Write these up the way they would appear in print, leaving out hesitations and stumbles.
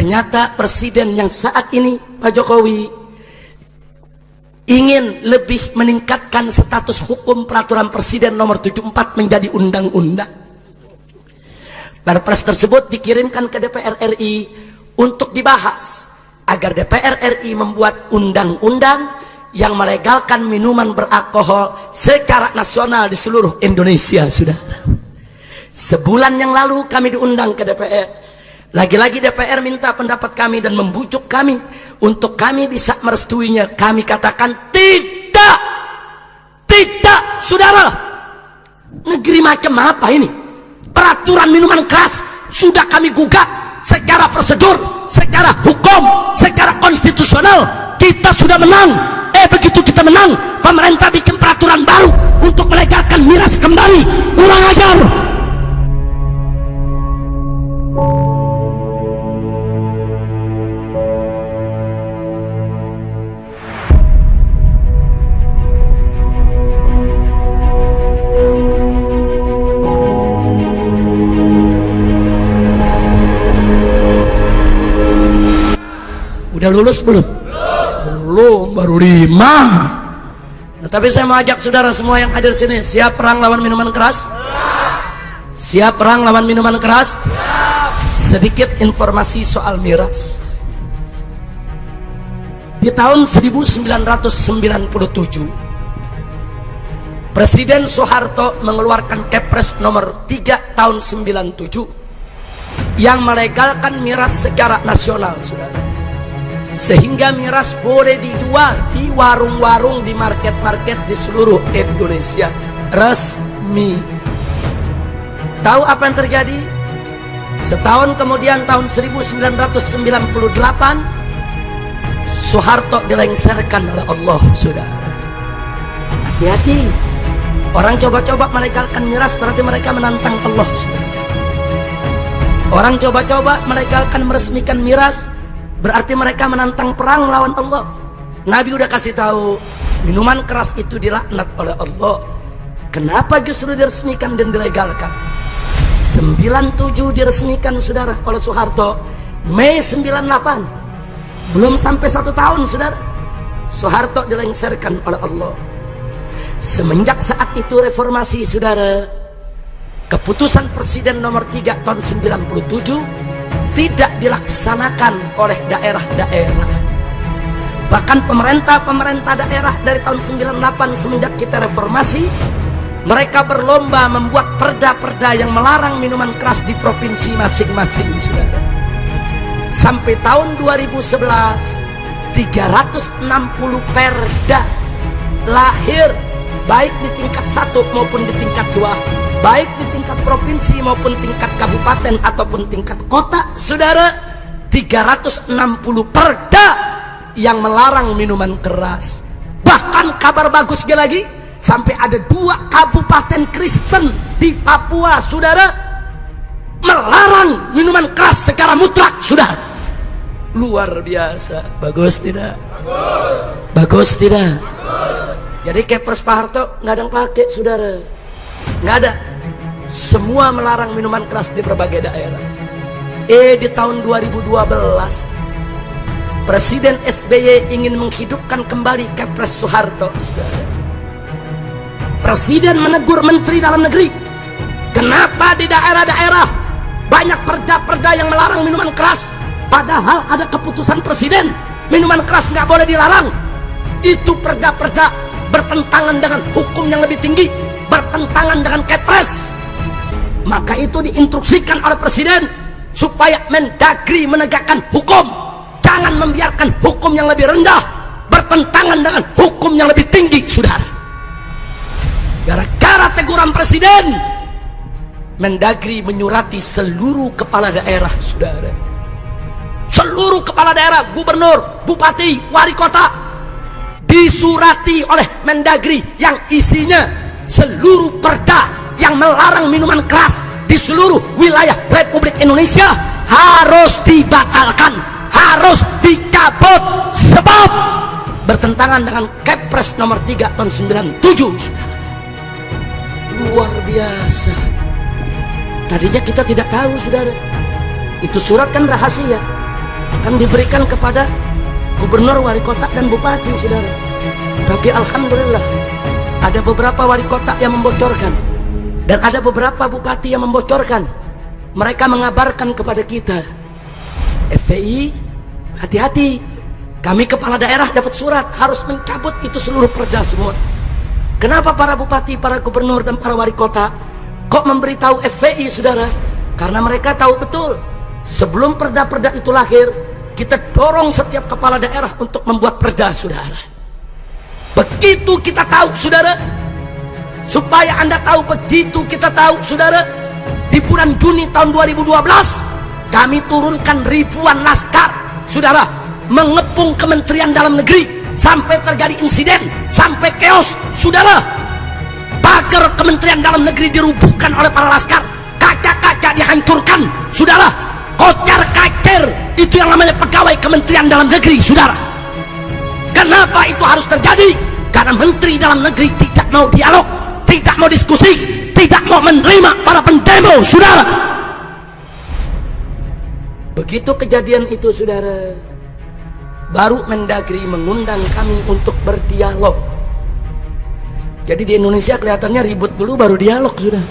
Ternyata presiden yang saat ini, Pak Jokowi, ingin lebih meningkatkan status hukum peraturan presiden nomor 74 menjadi undang-undang. Perpres tersebut dikirimkan ke DPR RI untuk dibahas agar DPR RI membuat undang-undang yang melegalkan minuman beralkohol secara nasional di seluruh Indonesia. Sudah sebulan yang lalu kami diundang ke DPR. Lagi-lagi DPR minta pendapat kami dan membujuk kami untuk kami bisa merestuinya. Kami katakan tidak, tidak, saudara. Negeri macam apa ini? Peraturan minuman keras sudah kami gugat secara prosedur, secara hukum, secara konstitusional. Kita sudah menang. Begitu kita menang, pemerintah bikin peraturan baru untuk melegalkan miras kembali. Kurang ajar. Udah lulus belum? Belum, baru 5. Nah, tapi saya mau ajak saudara semua yang hadir sini, siap perang lawan minuman keras? Siap perang lawan minuman keras? Sedikit informasi soal miras. Di tahun 1997, Presiden Soeharto mengeluarkan Kepres nomor 3 tahun 97 yang melegalkan miras secara nasional, saudara. Sehingga miras boleh dijual di warung-warung, di market-market di seluruh Indonesia. Resmi. Tahu apa yang terjadi? Setahun kemudian tahun 1998 Soeharto dilengsarkan oleh Allah, saudara. Hati-hati. Orang coba-coba melegalkan miras berarti mereka menantang Allah, saudara. Orang coba-coba melegalkan, meresmikan miras berarti mereka menantang perang lawan Allah. Nabi udah kasih tahu, minuman keras itu dilaknat oleh Allah. Kenapa justru diresmikan dan dilegalkan? 97 diresmikan, saudara, oleh Soeharto. Mei 98, belum sampai 1 tahun, saudara, Soeharto dilengsarkan oleh Allah. Semenjak saat itu reformasi, saudara. Keputusan Presiden nomor 3 tahun 97 tidak dilaksanakan oleh daerah-daerah. Bahkan pemerintah daerah dari tahun 98 semenjak kita reformasi, mereka berlomba membuat perda-perda yang melarang minuman keras di provinsi masing-masing, saudara. Sampai tahun 2011, 360 perda lahir, baik di tingkat 1 maupun di tingkat 2, baik di tingkat provinsi maupun tingkat kabupaten ataupun tingkat kota, saudara. 360 perda yang melarang minuman keras. Bahkan kabar bagusnya lagi, sampai ada 2 kabupaten Kristen di Papua, saudara, melarang minuman keras secara mutlak, saudara. Luar biasa. Bagus tidak? Bagus tidak? Jadi Kepres Pak Harto nggak ada yang pakai, saudara. Nggak ada. Semua melarang minuman keras di berbagai daerah. Di tahun 2012 Presiden SBY ingin menghidupkan kembali Kepres Soeharto, saudara. Presiden menegur Menteri Dalam Negeri, kenapa di daerah-daerah banyak perda-perda yang melarang minuman keras, padahal ada keputusan Presiden minuman keras nggak boleh dilarang. Itu perda-perda bertentangan dengan hukum yang lebih tinggi, bertentangan dengan Kepres. Maka itu diinstruksikan oleh Presiden supaya Mendagri menegakkan hukum, jangan membiarkan hukum yang lebih rendah bertentangan dengan hukum yang lebih tinggi, saudara. Gara-gara teguran Presiden, Mendagri menyurati seluruh kepala daerah, saudara. Seluruh kepala daerah, gubernur, bupati, wali kota, disurati oleh Mendagri yang isinya seluruh perda yang melarang minuman keras di seluruh wilayah Republik Indonesia harus dibatalkan, harus dicabut, sebab bertentangan dengan Kepres nomor 3 tahun 97. Luar biasa. Tadinya kita tidak tahu, saudara. Itu surat kan rahasia. kan diberikan kepada gubernur, wali kota, dan bupati, saudara. Tapi alhamdulillah ada beberapa wali kota yang membocorkan dan ada beberapa bupati yang membocorkan. Mereka mengabarkan kepada kita, FPI hati-hati, kami kepala daerah dapat surat harus mencabut itu seluruh perda semua. Kenapa para bupati, para gubernur, dan para wali kota kok memberitahu FPI, saudara? Karena mereka tahu betul sebelum perda-perda itu lahir, kita dorong setiap kepala daerah untuk membuat perda, saudara. Begitu kita tahu, saudara, supaya Anda tahu, begitu kita tahu, saudara, di bulan Juni tahun 2012 kami turunkan ribuan laskar, saudara, mengepung Kementerian Dalam Negeri sampai terjadi insiden, sampai chaos, saudara. Pagar Kementerian Dalam Negeri dirubuhkan oleh para laskar, kaca-kaca dihancurkan, saudara. Kocar-kacir itu yang namanya pegawai Kementerian Dalam Negeri, saudara. Kenapa itu harus terjadi? Karena Menteri Dalam Negeri tidak mau dialog, tidak mau diskusi, tidak mau menerima para pendemo, saudara. Begitu kejadian itu, saudara, baru Mendagri mengundang kami untuk berdialog. Jadi di Indonesia kelihatannya ribut dulu baru dialog, sudah.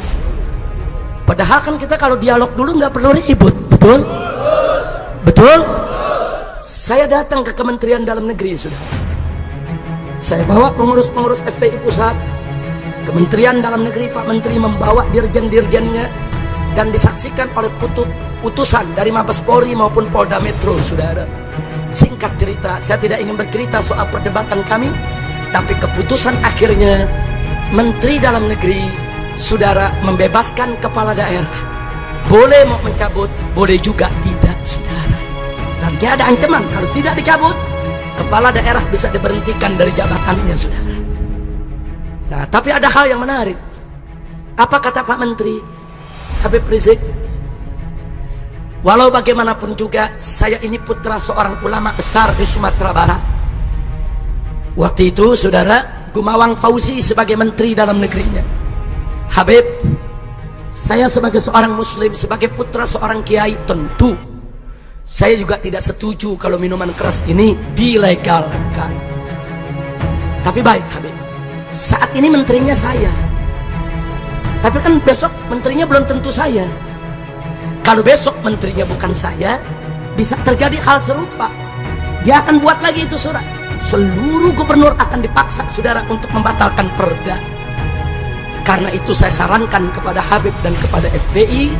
Padahal kan kita kalau dialog dulu nggak perlu ribut, betul? Betul? Saya datang ke Kementerian Dalam Negeri, sudah. Saya bawa pengurus-pengurus FPI pusat, Kementerian Dalam Negeri, Pak Menteri membawa dirjen-dirjennya, dan disaksikan oleh utusan dari Mabes Polri maupun Polda Metro, saudara. Singkat cerita, saya tidak ingin bercerita soal perdebatan kami, tapi keputusan akhirnya Menteri Dalam Negeri, saudara, membebaskan kepala daerah. Boleh mau mencabut, boleh juga tidak, saudara. Nanti ada ancaman kalau tidak dicabut, kepala daerah bisa diberhentikan dari jabatannya, saudara. Nah, tapi ada hal yang menarik. Apa kata Pak Menteri Habib Rizik? Walau bagaimanapun juga, saya ini putra seorang ulama besar di Sumatera Barat. Waktu itu, saudara, Gumawang Fauzi sebagai Menteri Dalam Negerinya. Habib, saya sebagai seorang muslim, sebagai putra seorang kiai, tentu saya juga tidak setuju kalau minuman keras ini dilegalkan. Tapi baik, Habib, saat ini menterinya saya, tapi kan besok menterinya belum tentu saya. Kalau besok menterinya bukan saya, bisa terjadi hal serupa. Dia akan buat lagi itu surat. Seluruh gubernur akan dipaksa, saudara, untuk membatalkan perda. Karena itu saya sarankan kepada Habib dan kepada FPI,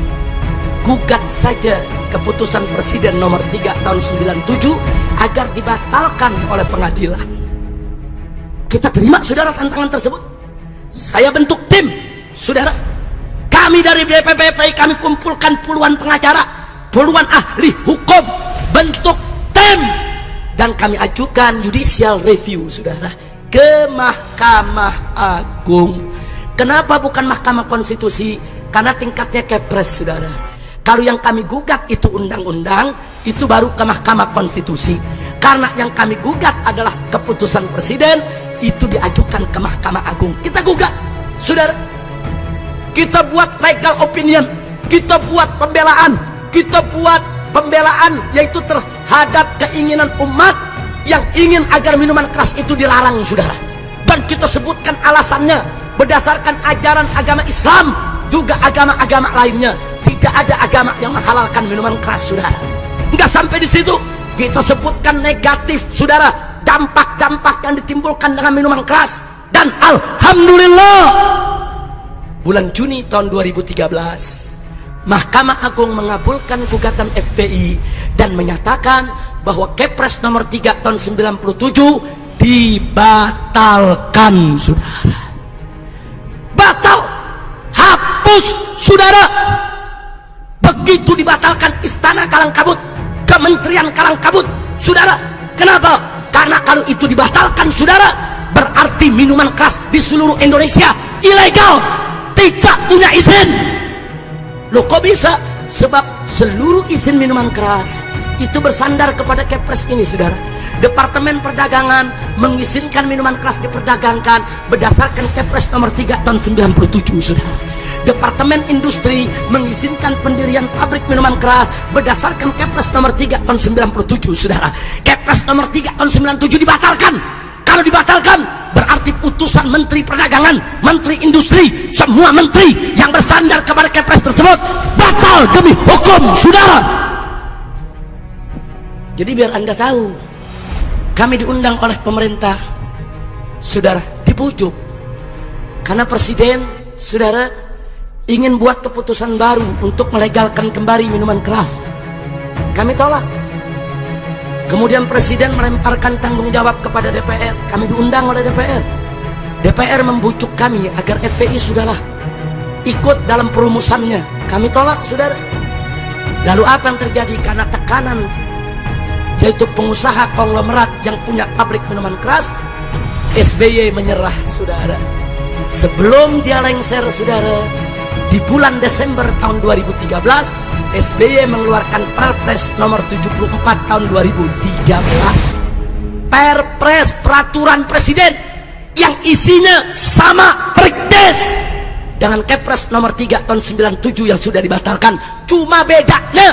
gugat saja keputusan Presiden nomor 3 tahun 97 agar dibatalkan oleh pengadilan. Kita terima, saudara, tantangan tersebut. Saya bentuk tim, saudara. Kami dari DPP FPI, kami kumpulkan puluhan pengacara, puluhan ahli hukum, bentuk tim, dan kami ajukan judicial review, saudara, ke Mahkamah Agung. Kenapa bukan Mahkamah Konstitusi? Karena tingkatnya kepres, saudara. Kalau yang kami gugat itu undang-undang, itu baru ke Mahkamah Konstitusi. Karena yang kami gugat adalah keputusan presiden, itu diajukan ke Mahkamah Agung. Kita gugat, saudara. Kita buat legal opinion, kita buat pembelaan, yaitu terhadap keinginan umat yang ingin agar minuman keras itu dilarang, saudara. Dan kita sebutkan alasannya berdasarkan ajaran agama Islam, juga agama-agama lainnya. Tidak ada agama yang menghalalkan minuman keras, saudara. Enggak sampai di situ, kita sebutkan negatif, saudara, dampak-dampak yang ditimbulkan dengan minuman keras. Dan alhamdulillah, bulan Juni tahun 2013, Mahkamah Agung mengabulkan gugatan FPI dan menyatakan bahwa Kepres nomor 3 tahun 97 dibatalkan, saudara. Batal, hapus, saudara. Begitu dibatalkan, Istana kalang kabut, Kementerian kalang kabut, saudara. Kenapa? Karena kalau itu dibatalkan, saudara, berarti minuman keras di seluruh Indonesia ilegal, tidak punya izin. Loh, kok bisa? Sebab seluruh izin minuman keras itu bersandar kepada Kepres ini, saudara. Departemen Perdagangan mengizinkan minuman keras diperdagangkan berdasarkan Kepres nomor 3 tahun 97, saudara. Departemen Industri mengizinkan pendirian pabrik minuman keras berdasarkan Kepres nomor 3 tahun 97, saudara. Kepres nomor 3 tahun 97 dibatalkan. Kalau dibatalkan berarti putusan Menteri Perdagangan, Menteri Industri, semua menteri yang bersandar kepada Kepres tersebut batal demi hukum, saudara. Jadi biar Anda tahu, kami diundang oleh pemerintah, saudara, dibujuk karena presiden, saudara, ingin buat keputusan baru untuk melegalkan kembali minuman keras. Kami tolak. Kemudian presiden melemparkan tanggung jawab kepada DPR. Kami diundang oleh DPR. DPR membujuk kami agar FPI sudahlah ikut dalam perumusannya. Kami tolak, saudara. Lalu apa yang terjadi? Karena tekanan, yaitu pengusaha konglomerat yang punya pabrik minuman keras, SBY menyerah, saudara. Sebelum dia lengser, saudara, di bulan Desember tahun 2013 SBY mengeluarkan Perpres nomor 74 tahun 2013. Perpres, peraturan presiden yang isinya sama persis dengan Kepres nomor 3 tahun 97 yang sudah dibatalkan. Cuma bedanya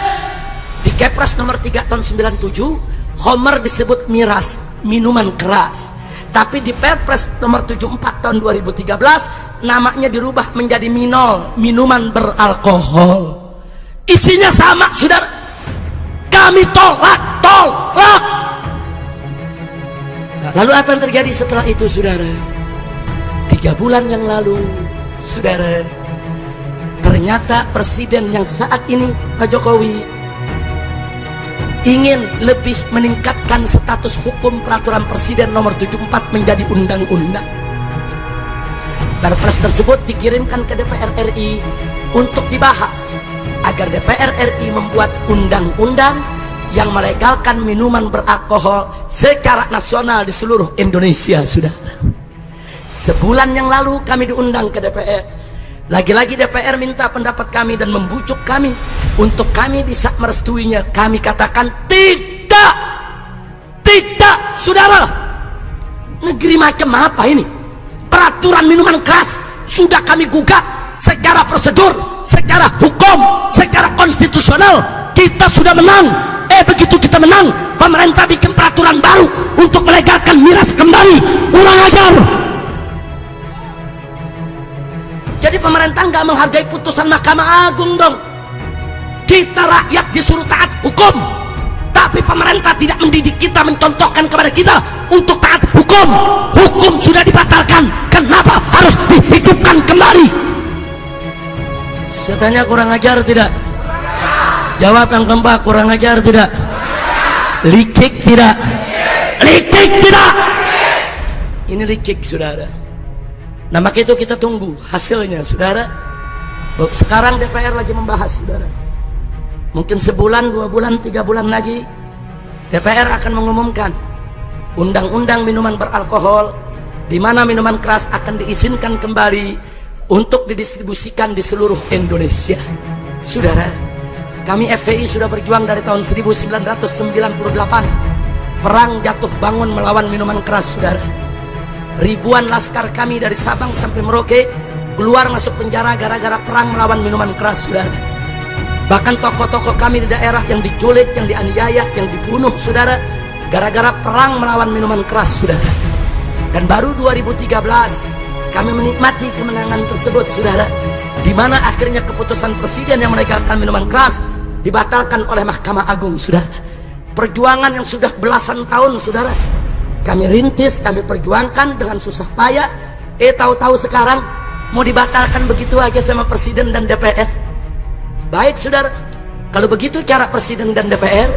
di Kepres nomor 3 tahun 97 Homer disebut miras, minuman keras. Tapi di Perpres nomor 74 tahun 2013 namanya dirubah menjadi minol, minuman beralkohol. Isinya sama, saudara. Kami tolak. Nah, lalu apa yang terjadi setelah itu, saudara? 3 bulan yang lalu, saudara, ternyata presiden yang saat ini, Pak Jokowi, ingin lebih meningkatkan status hukum peraturan presiden nomor 74 menjadi undang-undang. Perpres tersebut dikirimkan ke DPR RI untuk dibahas agar DPR RI membuat undang-undang yang melegalkan minuman beralkohol secara nasional di seluruh Indonesia, saudara. Sebulan yang lalu kami diundang ke DPR. Lagi-lagi DPR minta pendapat kami dan membujuk kami untuk kami bisa merestuinya. Kami katakan tidak, saudara. Negeri macam apa ini? Peraturan minuman keras sudah kami gugat secara prosedur, secara hukum, secara konstitusional. Kita sudah menang. Begitu kita menang, pemerintah bikin peraturan baru untuk melegalkan miras kembali. Kurang ajar. Jadi pemerintah nggak menghargai putusan Mahkamah Agung dong. Kita rakyat disuruh taat hukum, tapi pemerintah tidak mendidik kita, mencontohkan kepada kita untuk taat hukum. Hukum sudah dibatalkan, kenapa harus dihidupkan kembali? Saya tanya, kurang ajar tidak? Jawab yang keempat, kurang ajar tidak? Licik tidak? Licik tidak? Ini licik, saudara. Nah, maka itu kita tunggu hasilnya, saudara. Sekarang DPR lagi membahas, saudara. Mungkin sebulan, 2 bulan, 3 bulan lagi DPR akan mengumumkan undang-undang minuman beralkohol, di mana minuman keras akan diizinkan kembali untuk didistribusikan di seluruh Indonesia. Saudara, kami FPI sudah berjuang dari tahun 1998, perang jatuh bangun melawan minuman keras, saudara. Ribuan laskar kami dari Sabang sampai Merauke keluar masuk penjara gara-gara perang melawan minuman keras, saudara. Bahkan tokoh-tokoh kami di daerah yang diculik, yang dianiaya, yang dibunuh, saudara, gara-gara perang melawan minuman keras, saudara. Dan baru 2013 kami menikmati kemenangan tersebut, saudara, di mana akhirnya keputusan presiden yang melegalkan minuman keras dibatalkan oleh Mahkamah Agung, saudara. Perjuangan yang sudah belasan tahun, saudara, kami rintis, kami perjuangkan dengan susah payah. Tahu-tahu sekarang mau dibatalkan begitu aja sama presiden dan DPR. Baik, saudara, kalau begitu cara presiden dan DPR,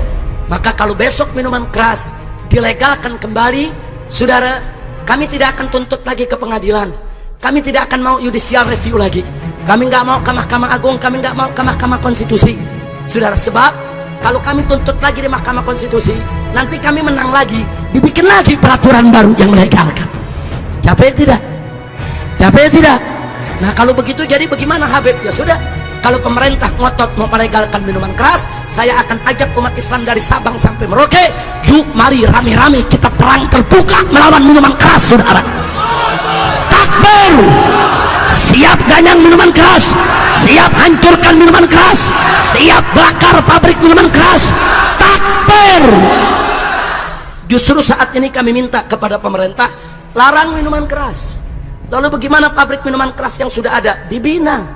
maka kalau besok minuman keras dilegalkan kembali, saudara, kami tidak akan tuntut lagi ke pengadilan. Kami tidak akan mau judicial review lagi. Kami nggak mau ke Mahkamah Agung, kami nggak mau ke Mahkamah Konstitusi, saudara. Sebab kalau kami tuntut lagi di Mahkamah Konstitusi, nanti kami menang lagi, dibikin lagi peraturan baru yang melegalkan. Capek tidak? Capek tidak? Nah, kalau begitu jadi bagaimana, Habib? Ya sudah, kalau pemerintah ngotot mau melegalkan minuman keras, saya akan ajak umat Islam dari Sabang sampai Merauke. Yuk, mari rame-rame kita perang terbuka melawan minuman keras, saudara. Takbir! siap ganyang minuman keras, siap hancurkan minuman keras, siap bakar pabrik minuman keras. Takbir. Justru saat ini kami minta kepada pemerintah larang minuman keras. Lalu bagaimana pabrik minuman keras yang sudah ada? Dibina,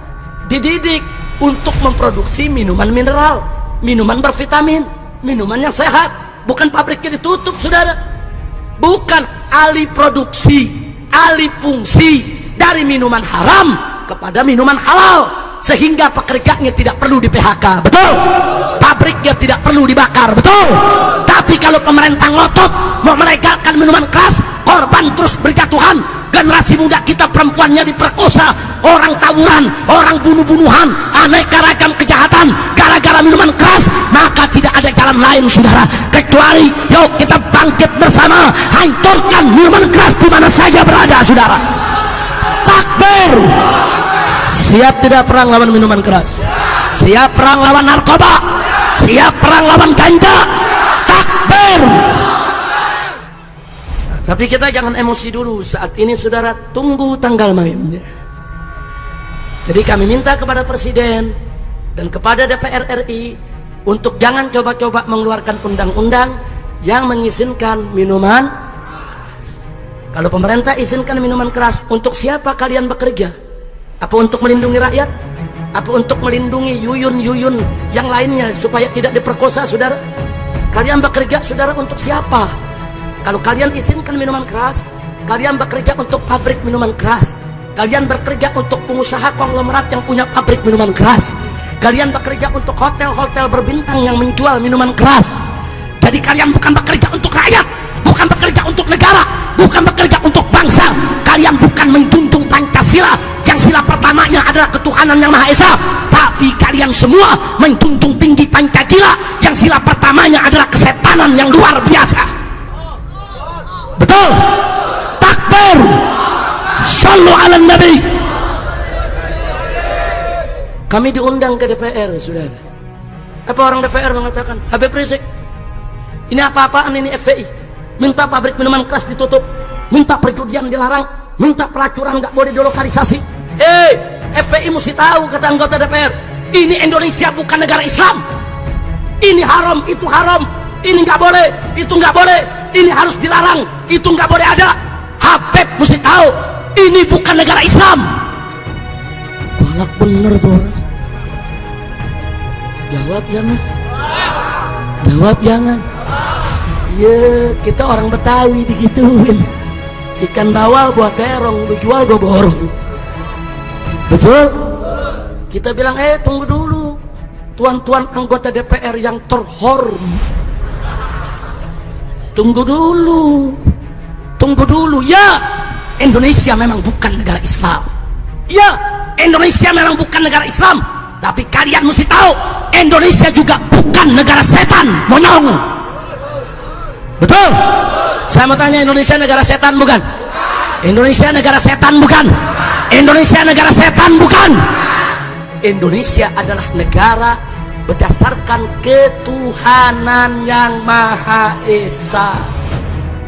dididik untuk memproduksi minuman mineral, minuman bervitamin, minuman yang sehat. Bukan pabriknya ditutup, saudara. Bukan alih produksi, alih fungsi dari minuman haram kepada minuman halal, sehingga pekerjanya tidak perlu di PHK, betul? Pabriknya tidak perlu dibakar, betul? Tapi kalau pemerintah ngotot mau melegalkan minuman keras, korban terus berjatuhan. Generasi muda kita perempuannya diperkosa, orang tawuran, orang bunuh-bunuhan, aneka ragam kejahatan gara-gara minuman keras. Maka tidak ada jalan lain, saudara, kecuali yuk kita bangkit bersama, hancurkan minuman keras di mana saja berada, saudara. Takbir. Siap tidak perang lawan minuman keras, siap perang lawan narkoba, siap perang lawan ganja. Takbir. Tapi kita jangan emosi dulu saat ini, saudara. Tunggu tanggal mainnya. Jadi kami minta kepada Presiden dan kepada DPR RI untuk jangan coba-coba mengeluarkan undang-undang yang mengizinkan minuman keras. Kalau pemerintah izinkan minuman keras, untuk siapa kalian bekerja? Apa untuk melindungi rakyat? Apa untuk melindungi yuyun-yuyun yang lainnya supaya tidak diperkosa, saudara? Kalian bekerja, saudara, untuk siapa? Kalau kalian izinkan minuman keras, kalian bekerja untuk pabrik minuman keras. Kalian bekerja untuk pengusaha konglomerat yang punya pabrik minuman keras. Kalian bekerja untuk hotel-hotel berbintang yang menjual minuman keras. Jadi kalian bukan bekerja untuk rakyat, bukan bekerja untuk negara, bukan bekerja untuk bangsa. Kalian bukan menjunjung Pancasila yang sila pertamanya adalah ketuhanan yang Maha Esa, tapi kalian semua menjunjung tinggi Pancasila yang sila pertamanya adalah kesetanan yang luar biasa. Betul? Takbir. Sallu ala Nabi. Kami diundang ke DPR, saudara. Apa orang DPR mengatakan, Habib Rizik, ini apa-apaan ini FPI? Minta pabrik minuman keras ditutup, minta perjudian dilarang, minta pelacuran nggak boleh dilokalisasi. FPI mesti tahu, kata anggota DPR, ini Indonesia bukan negara Islam. Ini haram, itu haram. Ini nggak boleh, itu nggak boleh. Ini harus dilarang, itu nggak boleh ada. Habib mesti tahu, ini bukan negara Islam. Galak bener tuh orang. Jawab jangan. Jawab jangan. Ya, kita orang Betawi digituin. Ikan bawal buat terong, dijual gue borong. Betul? Kita bilang, tunggu dulu, tuan-tuan anggota DPR yang terhormat. Tunggu dulu, ya, Indonesia memang bukan negara Islam. Ya, Indonesia memang bukan negara Islam. Tapi kalian mesti tahu, Indonesia juga bukan negara setan, monyong. Betul? Saya mau tanya, Indonesia negara setan bukan? Indonesia negara setan bukan? Indonesia negara setan bukan? Indonesia adalah negara berdasarkan ketuhanan yang Maha Esa.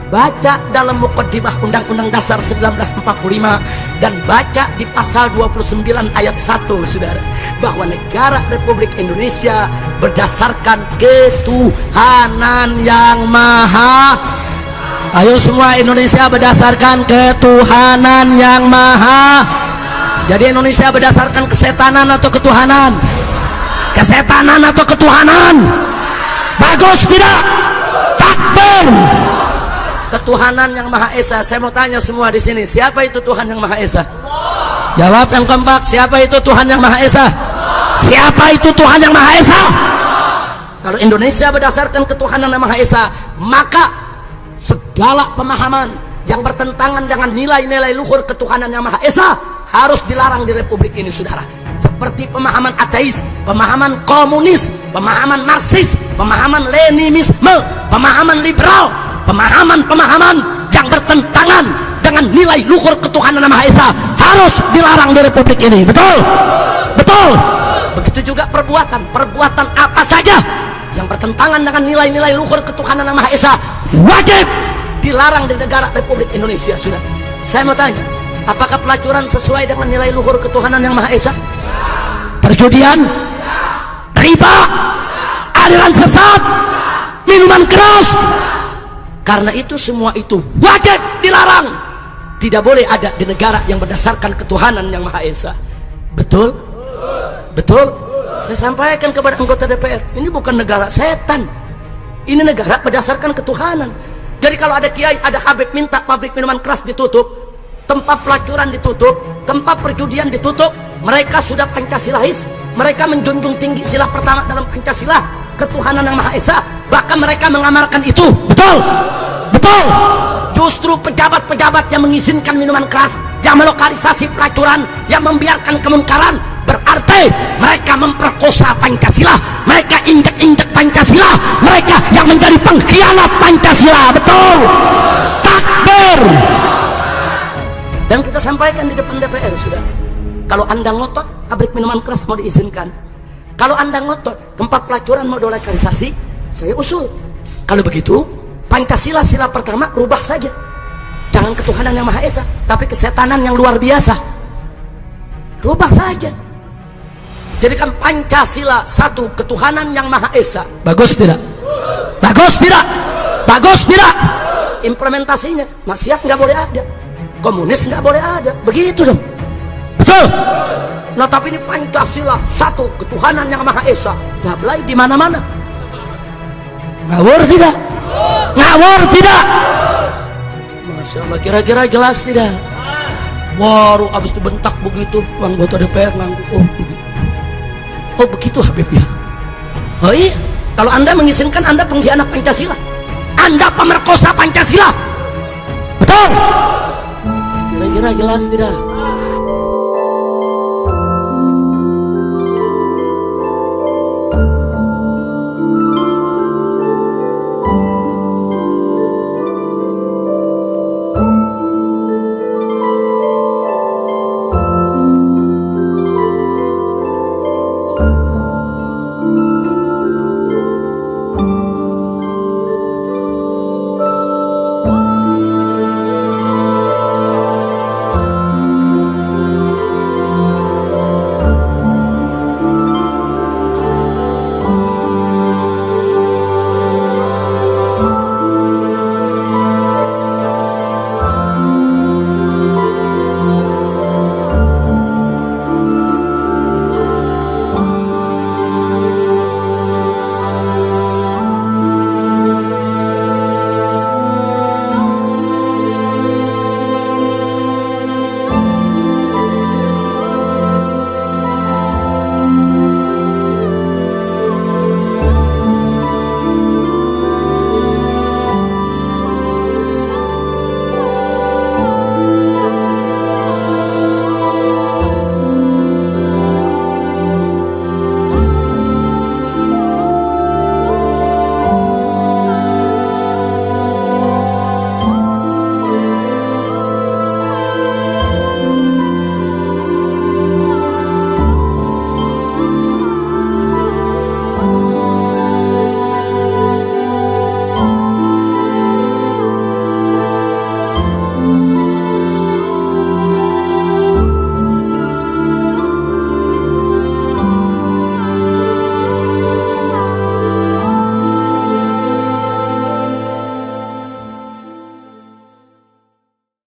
Baca dalam Muqaddimah Undang-Undang Dasar 1945 dan baca di pasal 29 ayat 1, saudara, bahwa negara Republik Indonesia berdasarkan ketuhanan yang Maha. Ayo semua, Indonesia berdasarkan ketuhanan yang Maha. Jadi Indonesia berdasarkan kesetanan atau ketuhanan? Kesetanan atau ketuhanan? Bagus tidak? Takbir. Ketuhanan yang Maha Esa. Saya mau tanya semua di sini, siapa itu Tuhan yang Maha Esa? Jawab yang kompak, siapa itu Tuhan yang Maha Esa? Siapa itu Tuhan yang Maha Esa? Kalau Indonesia berdasarkan ketuhanan yang Maha Esa, maka segala pemahaman yang bertentangan dengan nilai-nilai luhur ketuhanan yang Maha Esa harus dilarang di Republik ini, saudara. Seperti pemahaman ateis, pemahaman komunis, pemahaman marxis, pemahaman leninisme, pemahaman liberal, pemahaman-pemahaman yang bertentangan dengan nilai luhur ketuhanan yang Maha Esa harus dilarang di Republik ini. Betul? Betul? Begitu juga perbuatan apa saja yang bertentangan dengan nilai-nilai luhur ketuhanan yang Maha Esa wajib dilarang di negara Republik Indonesia, sudah. Saya mau tanya, Apakah pelacuran sesuai dengan nilai luhur ketuhanan yang Maha Esa? Perjudian, riba, aliran sesat, minuman keras. Karena itu semua itu wajib dilarang. Tidak boleh ada di negara yang berdasarkan ketuhanan yang Maha Esa. Betul? Betul? Saya sampaikan kepada anggota DPR, ini bukan negara setan. Ini negara berdasarkan ketuhanan. Jadi kalau ada kiai, ada habib minta pabrik minuman keras ditutup, tempat pelacuran ditutup, tempat perjudian ditutup, mereka sudah Pancasilais, mereka menjunjung tinggi sila pertama dalam Pancasila, ketuhanan yang Maha Esa, bahkan mereka mengamalkan itu. Betul? Betul? Justru pejabat-pejabat yang mengizinkan minuman keras, yang melokalisasi pelacuran, yang membiarkan kemungkaran, berarti mereka memperkosa Pancasila, mereka injek-injek Pancasila, mereka yang menjadi pengkhianat Pancasila. Betul? Takbir. Dan kita sampaikan di depan DPR, sudah. Kalau anda ngotot pabrik minuman keras mau diizinkan, kalau anda ngotot tempat pelacuran mau dilokalisasi, saya usul, kalau begitu Pancasila sila pertama rubah saja, jangan ketuhanan yang Maha Esa, tapi kesetanan yang luar biasa. Rubah saja, jadikan Pancasila satu, ketuhanan yang Maha Esa. Bagus tidak? Bagus tidak? Bagus tidak? Implementasinya maksiat nggak boleh ada, komunis nggak boleh ada, begitu dong. Betul? Nah tapi ini Pancasila satu, ketuhanan yang Maha Esa, gablay di mana-mana. Ngawur tidak? Ngawur tidak? Masya Allah, kira-kira jelas tidak? Waru abis itu bentak begitu, anggota DPR nganggu. Oh begitu. Oh begitu Habib ya. Oh iya, kalau anda mengizinkan, anda pengkhianat Pancasila, anda pemerkosa Pancasila. Betul? Kira-kira jelas tidak?